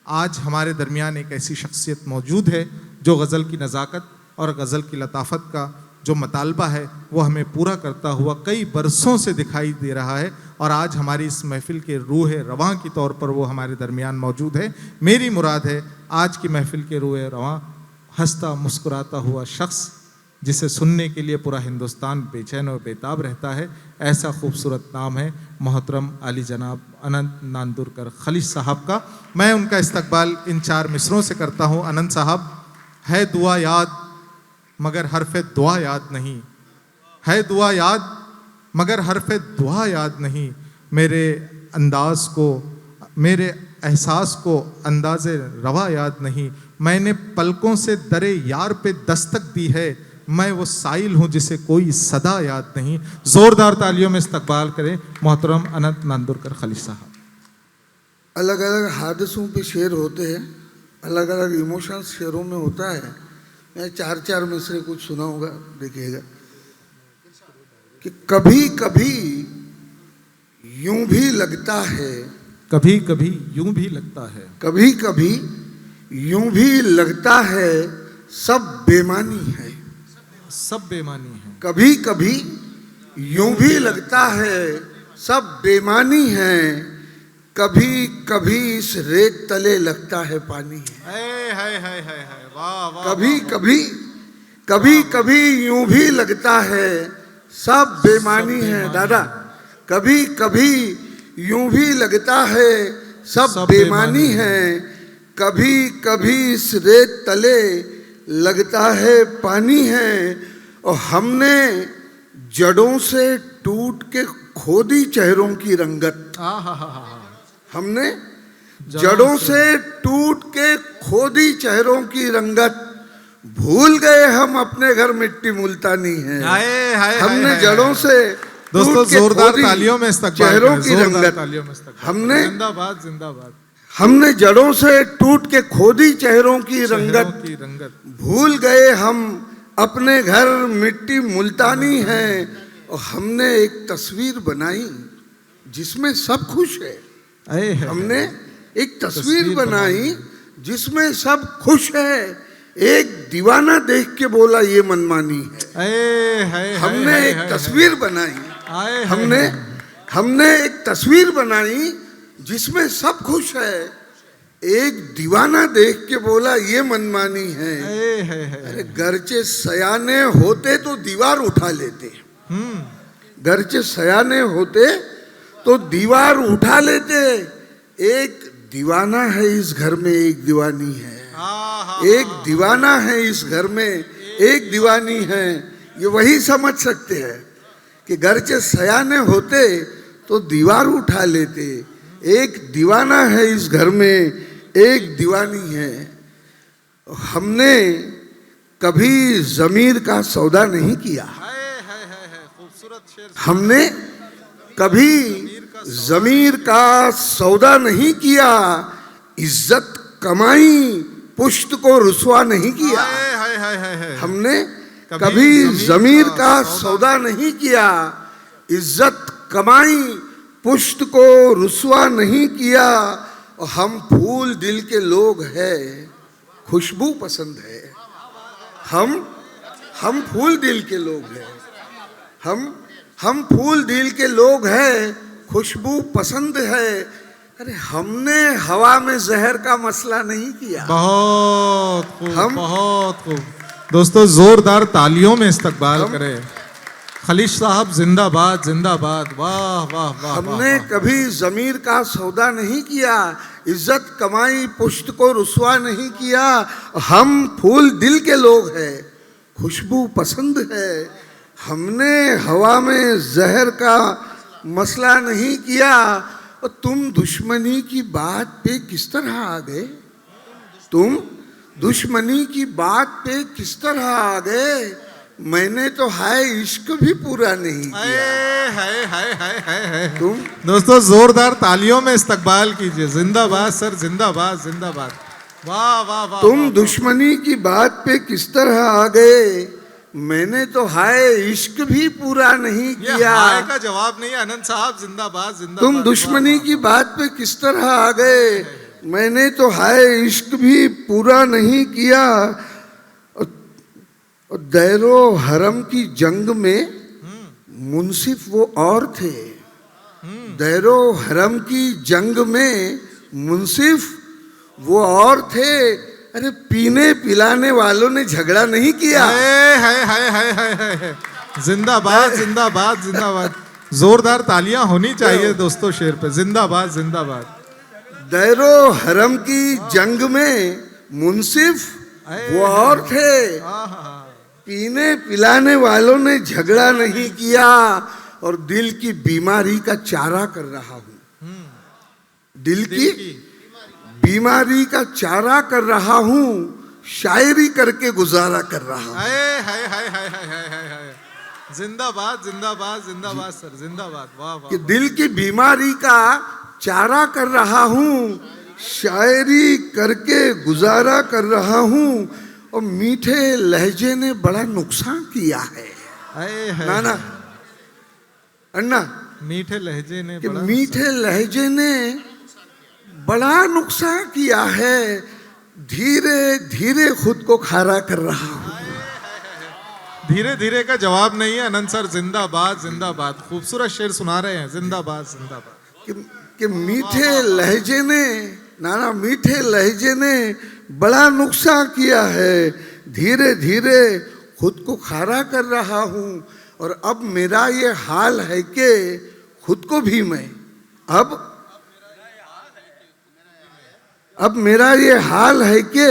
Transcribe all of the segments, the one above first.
आज हमारे दरमियान एक ऐसी शख्सियत मौजूद है जो गज़ल की नज़ाकत और गज़ल की लताफ़त का जो मतालबा है वो हमें पूरा करता हुआ कई बरसों से दिखाई दे रहा है, और आज हमारी इस महफ़िल के रूह रवां के तौर पर वो हमारे दरमियान मौजूद है। मेरी मुराद है आज की महफ़िल के रूह रवां हंसता मुस्कुराता हुआ शख्स जिसे सुनने के लिए पूरा हिंदुस्तान बेचैन और बेताब रहता है। ऐसा खूबसूरत नाम है मोहतरम आली जनाब अनंत नांदुरकर खलीश साहब का। मैं उनका इस्तकबाल इन 4 मिसरों से करता हूँ। अनंत साहब, है दुआ याद मगर हरफ़े दुआ याद नहीं, है दुआ याद मगर हरफ़े दुआ याद नहीं, मेरे अंदाज़ को मेरे एहसास को अंदाज़े रवा याद नहीं, मैंने पलकों से दरे यार पे दस्तक दी है, मैं वो साइल हूँ जिसे कोई सदा याद नहीं। ज़ोरदार तालियों में इस्तकबाल करें मोहतरम अनंत नांदुरकर खलीश साहब। अलग अलग हादसों पे शेर होते हैं, अलग अलग इमोशंस शेरों में होता है। मैं 4 मिसरे कुछ सुनाऊंगा, देखिएगा कि कभी कभी यूं भी लगता है, कभी कभी यूं भी लगता है, कभी कभी यूं भी लगता है सब बेमानी है, सब बेमानी है, कभी कभी यूं भी लगता है सब बेमानी है, कभी कभी इस रेत तले लगता है पानी है। वाह वाह। कभी कभी कभी कभी यूं भी लगता है सब बेमानी है। दादा, कभी कभी यूं भी लगता है सब बेमानी है, कभी कभी इस रेत तले लगता है पानी है, और हमने जड़ों से टूट के खोदी चेहरों की रंगत, हमने जड़ों से टूट के खोदी चेहरों की रंगत, भूल गए हम अपने घर मिट्टी मुल्तानी है। हमने जड़ों से दोस्तों जोरदार तालियों में इस्तकबाल चेहरों की रंगत, हमने जिंदाबाद जिंदाबाद, हमने जड़ों से टूट के खोदी चेहरों की रंगत, भूल गए हम अपने घर मिट्टी मुल्तानी है, और हमने एक तस्वीर बनाई जिसमें सब खुश है। हमने एक तस्वीर बनाई जिसमें सब खुश है, एक दीवाना देख के बोला ये मनमानी है। हमने एक तस्वीर बनाई, हमने एक तस्वीर बनाई जिसमें सब खुश है, एक दीवाना देख के बोला ये मनमानी है। अरे गरचे सयाने होते तो दीवार उठा लेते, गरचे सयाने होते तो दीवार उठा लेते। एक दीवाना है इस घर में, एक दीवानी है, एक दीवाना है इस घर में, एक दीवानी है। ये वही समझ सकते हैं कि गरचे सयाने होते तो दीवार उठा लेते, एक दीवाना है इस घर में, एक दीवानी है। हमने कभी ज़मीर का सौदा नहीं किया, हमने कभी ज़मीर का सौदा नहीं किया, इज्जत कमाई पुश्त को रुसवा नहीं किया। हमने कभी ज़मीर का सौदा नहीं किया, इज्जत कमाई पुश्त को रुसवा नहीं किया, और हम फूल दिल के लोग हैं, खुशबू पसंद है। हम फूल दिल के लोग हैं, हम फूल दिल के लोग हैं, खुशबू पसंद है। अरे हमने हवा में जहर का मसला नहीं किया। बहुत खूब, बहुत खूब। दोस्तों जोरदार तालियों में इस्तकबाल करें। खलीश साहब जिंदाबाद जिंदाबाद, वाह वाह वाह। हमने कभी ज़मीर का सौदा नहीं किया, इज्जत कमाई पुश्त को रुसवा नहीं किया, हम फूल दिल के लोग हैं, खुशबू पसंद है। हमने हवा में जहर का मसला नहीं किया, और तुम दुश्मनी की बात पे किस तरह आ गए, तुम दुश्मनी की बात पे किस तरह आ गए, मैंने तो हाय इश्क भी पूरा नहीं किया। तुम दोस्तों जोरदार तालियों में इस्तकबाल कीजिए। जिंदाबाद सर, जिंदाबाद जिंदाबाद, वाह वाह वाह। तुम दुश्मनी की बात पे किस तरह आ गए, मैंने तो हाय इश्क भी पूरा नहीं किया। हाय का जवाब नहीं है अनंत साहब, जिंदाबाद जिंदाबाद। तुम दुश्मनी की बात पे किस तरह आ गए, मैंने तो हाय इश्क भी पूरा नहीं किया, और दैरो हरम की जंग में मुंसिफ वो और थे। दैरो हरम की जंग में मुंसिफ वो और थे। अरे पीने पिलाने वालों ने झगड़ा नहीं किया। है। जिंदाबाद जिंदाबाद जिंदाबाद, जोरदार तालियां होनी चाहिए दोस्तों शेर पे। जिंदाबाद जिंदाबाद। दैरो हरम की जंग में मुंसिफ वो और थे। पीने पिलाने वालों ने झगड़ा नहीं किया, और दिल की बीमारी का चारा कर रहा हूं। दिल की बीमारी का चारा कर रहा हूं, शायरी करके गुजारा कर रहा हूं। जिंदाबाद जिंदाबाद जिंदाबाद सर, जिंदाबाद। वाह वाह। कि दिल की बीमारी का चारा कर रहा हूं, शायरी करके गुजारा कर रहा हूं, और मीठे लहजे ने बड़ा नुकसान किया है। नाना अन्ना, मीठे लहजे ने कि मीठे लहजे ने बड़ा नुकसान किया है। धीरे धीरे खुद को खारा कर रहा हूं। धीरे धीरे का जवाब नहीं है अनंत सर। जिंदाबाद जिंदाबाद, खूबसूरत शेर सुना रहे हैं। जिंदाबाद जिंदाबाद। कि मीठे लहजे ने, नाना मीठे लहजे ने बड़ा नुकसान किया है। धीरे धीरे खुद को खारा कर रहा हूं, और अब मेरा ये हाल है कि खुद को भी मैं अब मेरा ये हाल है कि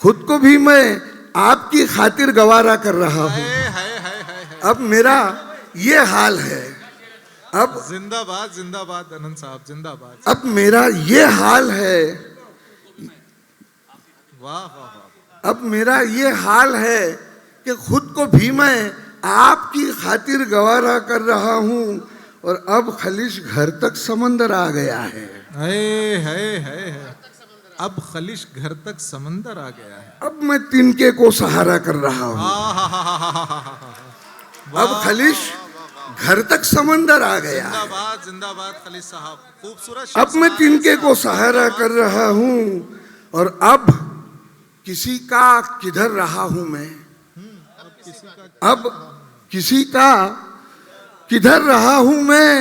खुद को भी मैं आपकी खातिर गवारा कर रहा हूं। अब मेरा ये हाल है। अब जिंदाबाद जिंदाबाद अनंत साहब, जिंदाबाद। अब मेरा ये हाल है। वाह वाह वाह। अब मेरा ये हाल है कि खुद को भी मैं आपकी खातिर गवारा कर रहा हूं, और अब खलिश घर तक समंदर आ गया है। है। अब खलिश घर तक समंदर आ गया है। अब मैं तिनके को सहारा कर रहा हूं। अब खलिश घर तक समंदर आ गया है। जिंदाबाद जिंदाबाद खलिश साहब, खूबसूरत। अब मैं तिनके को सहारा कर रहा हूं, और अब किसी का किधर रहा हूं मैं। अब किसी का किधर रहा हूं मैं।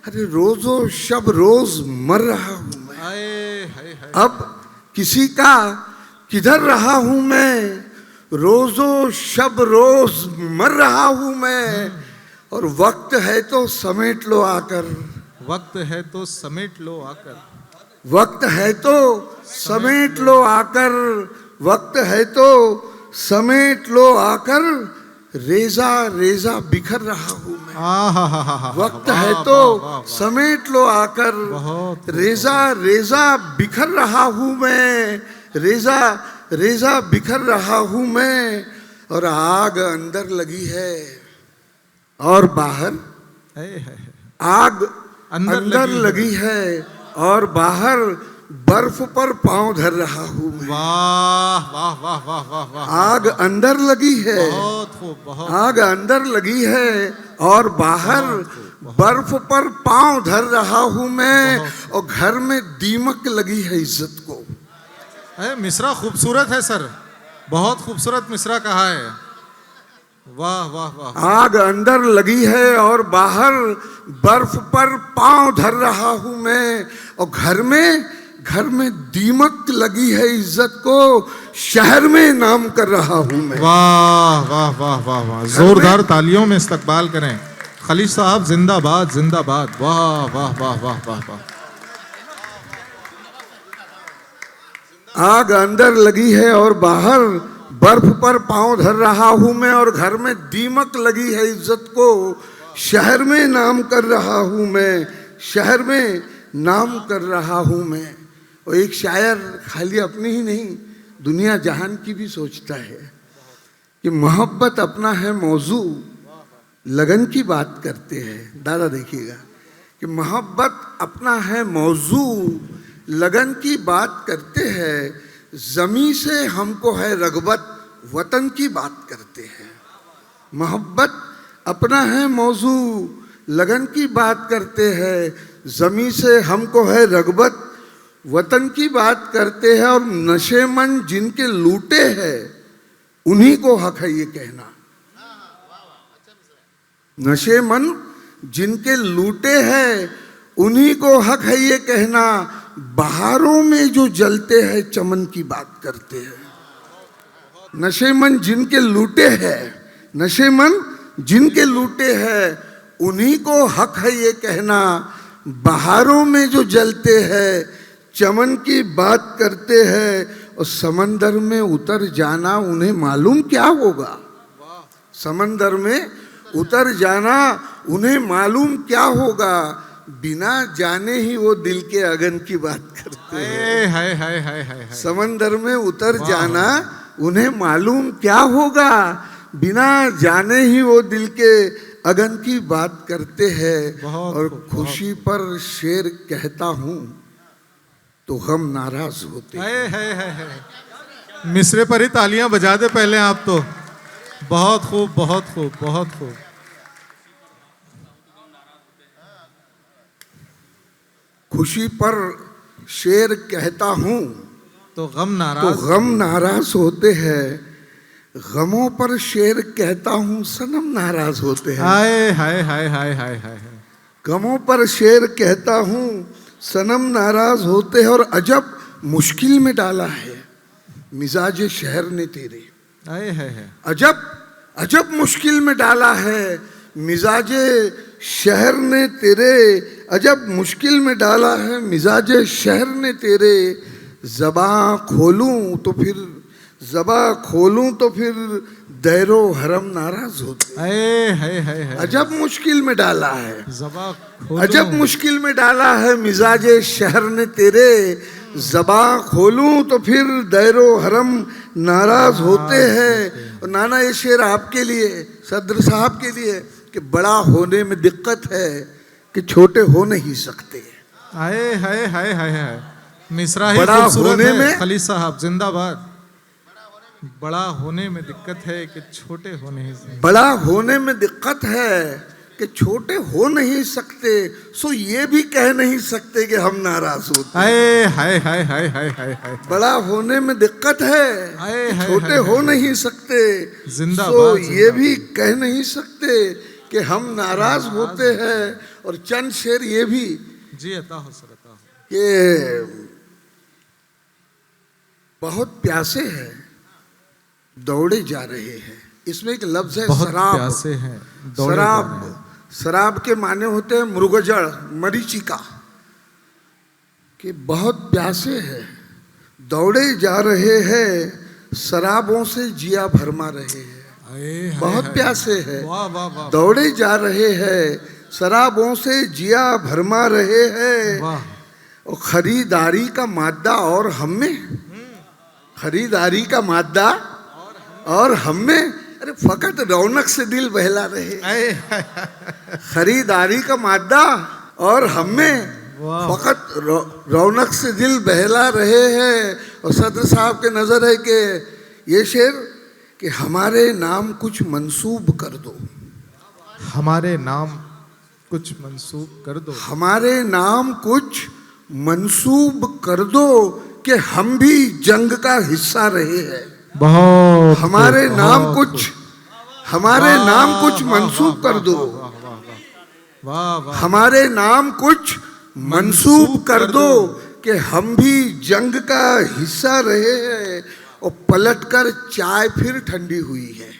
अरे रोजो शब रोज मर रहा हूं मैं। अब किसी का किधर रहा हूं मैं। रोजो शब रोज मर रहा हूं मैं, और वक्त है तो समेट लो आकर। वक्त है तो समेट लो आकर। वक्त है तो समेट लो आकर। वक्त है तो समेट लो आकर। रेजा रेजा बिखर रहा हूं मैं। वक्त है तो समेट लो आकर। रेजा रेजा बिखर रहा हूं मैं। रेजा रेजा बिखर रहा हूं मैं, और आग अंदर लगी है और बाहर। आग अंदर लगी है और बाहर बर्फ पर पांव धर रहा हूं मैं। वाह वाह वाह वाह वाह वाह। आग अंदर लगी है, बहुत खूब, बहुत। आग अंदर लगी है और बाहर बर्फ पर पांव धर रहा हूं मैं, और घर में दीमक लगी है इज्जत को। मिसरा खूबसूरत है सर, बहुत खूबसूरत मिसरा कहा है। वाह वाह वाह। आग अंदर लगी है और बाहर बर्फ पर पांव धर रहा हूं मैं, और घर में दीमक लगी है इज्जत को, शहर में नाम कर रहा हूं मैं। वाह वाह वाह वाह वाह। जोरदार तालियों में इस्तकबाल करें खलील साहब। जिंदाबाद जिंदाबाद। वाह वाह वाह वाह वाह वाह। आग अंदर लगी है और बाहर बर्फ पर पांव धर रहा हूं मैं, और घर में दीमक लगी है इज्जत को, शहर में नाम कर रहा हूं मैं, शहर में नाम कर रहा हूं मैं। और एक शायर खाली अपनी ही नहीं दुनिया जहान की भी सोचता है कि मोहब्बत अपना है मौजू, लगन की बात करते हैं। दादा देखिएगा कि मोहब्बत अपना है मौजू, लगन की बात करते हैं। ज़मीं से हमको है रग़बत, वतन की बात करते हैं। मोहब्बत अपना है मौजू, लगन की बात करते हैं। ज़मीं से हमको है रग़बत, वतन की बात करते हैं और नशेमंद जिनके लूटे हैं उन्हीं को हक है ये कहना। नशेमंद जिनके लूटे हैं उन्हीं को हक है ये कहना, बहारों में जो जलते हैं चमन की बात करते हैं। नशेमंद जिनके लूटे हैं, नशेमंद जिनके लूटे हैं उन्हीं को हक है ये कहना, बहारों में जो जलते हैं चमन की बात करते हैं। और समंदर में उतर जाना उन्हें मालूम क्या होगा, समंदर में उतर जाना उन्हें मालूम क्या होगा, बिना जाने ही वो दिल के अगन की बात करते हैं। हाय समंदर में उतर जाना उन्हें मालूम क्या होगा, बिना जाने ही वो दिल के अगन की बात करते हैं। और खुशी पर शेर कहता हूँ तो हम नाराज होते हैं। मिसरे पर ही तालियां बजा दे पहले आप तो। बहुत खूब, बहुत खूब, बहुत खूब। खुशी पर शेर कहता हूँ तो गम नाराज होते हैं, गमों पर शेर कहता हूँ सनम नाराज होते हैं। हाय हाय हाय हाय हाय हाय। गमों पर शेर कहता हूँ सनम नाराज होते हैं। और अजब मुश्किल में डाला है मिजाज शहर ने तेरे, अजब अजब मुश्किल में डाला है मिजाज शहर ने तेरे, अजब मुश्किल में डाला है मिजाज शहर ने तेरे। ज़बां खोलूं तो फिर, ज़बां खोलूं तो फिर दैरो हरम नाराज होते। अजब मुश्किल में डाला है, अजब मुश्किल में डाला है मिजाज शहर ने तेरे। ज़बां खोलूं तो फिर दैरो हरम नाराज होते हैं। और नाना ये शेर आपके लिए, सदर साहब के लिए, कि बड़ा होने में दिक्कत है कि छोटे हो नहीं सकते। हाय हाय हाय हाय। मिसरा ही बड़ा होने में, खलील साहब जिंदाबाद। बड़ा होने में दिक्कत है कि छोटे हो नहीं सकते। बड़ा होने में दिक्कत है कि छोटे हो नहीं सकते, सो ये भी कह नहीं सकते कि हम नाराज होते। हाय हाय हाय हाय हाय हाय। बड़ा होने में दिक्कत है, छोटे हो नहीं सकते, सो ये भी कह नहीं सकते कि हम नाराज होते हैं। और चंद शेर ये भी जी अता हो सर, अता हो। कि बहुत प्यासे हैं दौड़े जा रहे हैं, इसमें एक लफ्ज है शराब। प्यासे हैं, शराब, शराब के माने होते हैं मृगजड़, मरीचिका। कि बहुत प्यासे हैं दौड़े जा रहे हैं, शराबों से जिया भरमा रहे हैं। बहुत प्यासे हैं दौड़े जा रहे हैं, शराबों से जिया भरमा रहे हैं। और खरीदारी का मादा और हम में, खरीदारी का मादा और हम में, अरे फकत रौनक से दिल बहला रहे। खरीदारी का मादा और हम में फकत रौनक से दिल बहला रहे हैं। और सदर साहब के नजर है कि ये शेर कि हमारे नाम कुछ मंसूब कर दो, हमारे नाम कुछ मंसूब कर दो, हमारे नाम कुछ मंसूब कर दो कि हम भी जंग का हिस्सा रहे हैं। बहुत हमारे नाम कुछ, हमारे नाम कुछ मंसूब कर दो, हमारे नाम कुछ मंसूब कर दो कि हम भी जंग का हिस्सा रहे हैं। और पलटकर चाय फिर ठंडी हुई है,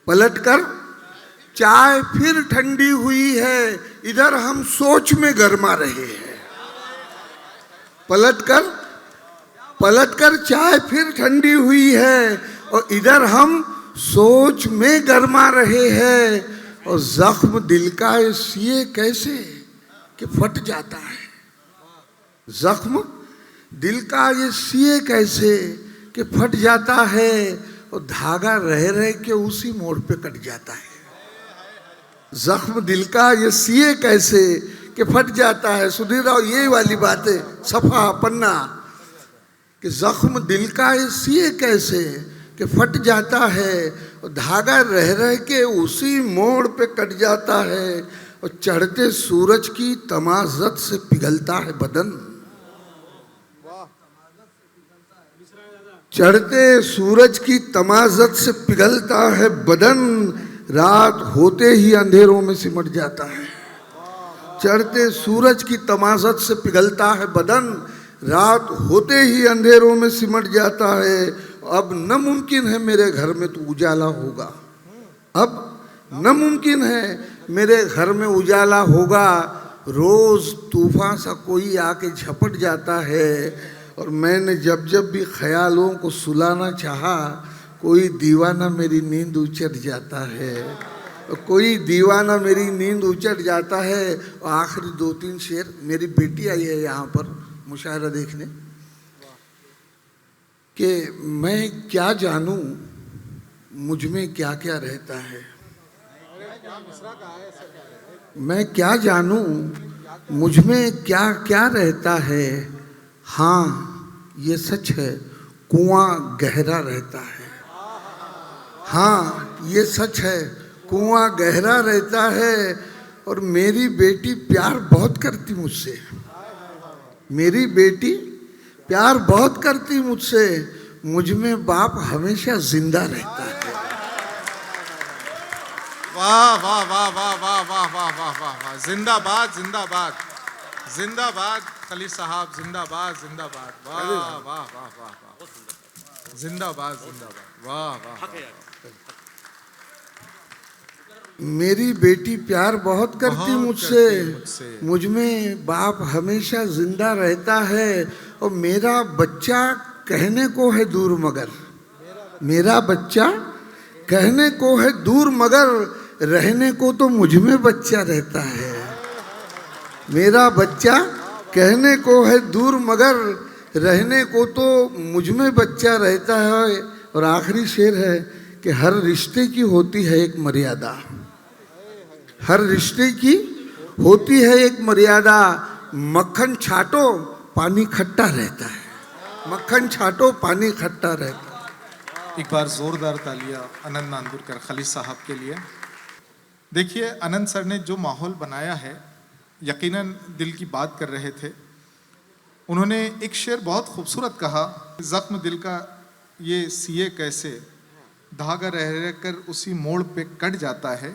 पलटकर चाय फिर ठंडी हुई है, इधर हम सोच में गरमा रहे हैं। पलटकर चाय फिर ठंडी हुई है और इधर हम सोच में गरमा रहे हैं। और जख्म दिल का ये कैसे कि फट जाता है, जख्म दिल का ये सिए कैसे कि फट जाता है। और धागा रह रह के उसी मोड़ पे कट जाता है। जख्म दिल का ये सिए कैसे कि फट जाता है। सुधीर राव ये वाली बातें सफा पन्ना, कि जख्म दिल का ये सिए कैसे कि फट जाता है। और धागा रह रह के उसी मोड़ पे कट जाता है। और और चढ़ते सूरज की तमाज़त से पिघलता है बदन। चढ़ते सूरज की तमाज़त से पिघलता है बदन, रात होते ही अंधेरों में सिमट जाता है। चढ़ते सूरज की तमाज़त से पिघलता है बदन, रात होते ही अंधेरों में सिमट जाता है। अब न मुमकिन है मेरे घर में तो उजाला होगा, अब न मुमकिन है मेरे घर में उजाला होगा। रोज़ तूफान सा कोई आके झपट जाता है, और मैंने जब जब भी ख्यालों को सुलाना चाहा, कोई दीवाना मेरी नींद उचट जाता है, कोई दीवाना मेरी नींद उचट जाता है। और आखिरी 2-3 शेर, मेरी बेटी आई है यहाँ पर मुशायरा देखने, कि मैं क्या जानूं मुझ में क्या क्या रहता है, मैं क्या जानूं मुझ में क्या क्या रहता है। हाँ ये सच है कुआं गहरा रहता है, हाँ ये सच है कुआं गहरा रहता है। और मेरी बेटी प्यार बहुत करती मुझसे, मेरी बेटी प्यार बहुत करती मुझसे, मुझ में बाप हमेशा जिंदा रहता है। वाह वाह वाह वाह वाह वाह वाह वाह वाह वाह, जिंदाबाद जिंदाबाद जिंदाबाद खलील साहब, जिंदाबाद जिंदाबाद, वाह वाह वाह वाह वाह, जिंदाबाद जिंदाबाद, वाह वाह। मेरी बेटी प्यार बहुत करती मुझसे, मुझ में बाप हमेशा जिंदा रहता है। और मेरा बच्चा कहने को है दूर मगर, मेरा बच्चा कहने को है दूर मगर, रहने को तो मुझ में बच्चा रहता है। मेरा बच्चा कहने को है दूर मगर, रहने को तो मुझ में बच्चा रहता है। और आखिरी शेर है कि हर रिश्ते की होती है एक मर्यादा, हर रिश्ते की होती है एक मर्यादा। मक्खन छाटो पानी खट्टा रहता है, मक्खन छाटो पानी खट्टा रहता है। एक बार जोरदार तालियां अनंत नांदुरकर खलील साहब के लिए। देखिए अनंत सर ने जो माहौल बनाया है, यकीनन दिल की बात कर रहे थे। उन्होंने एक शेर बहुत खूबसूरत कहा, जख्म दिल का ये सिए कैसे, धागा रह रह कर उसी मोड़ पे कट जाता है।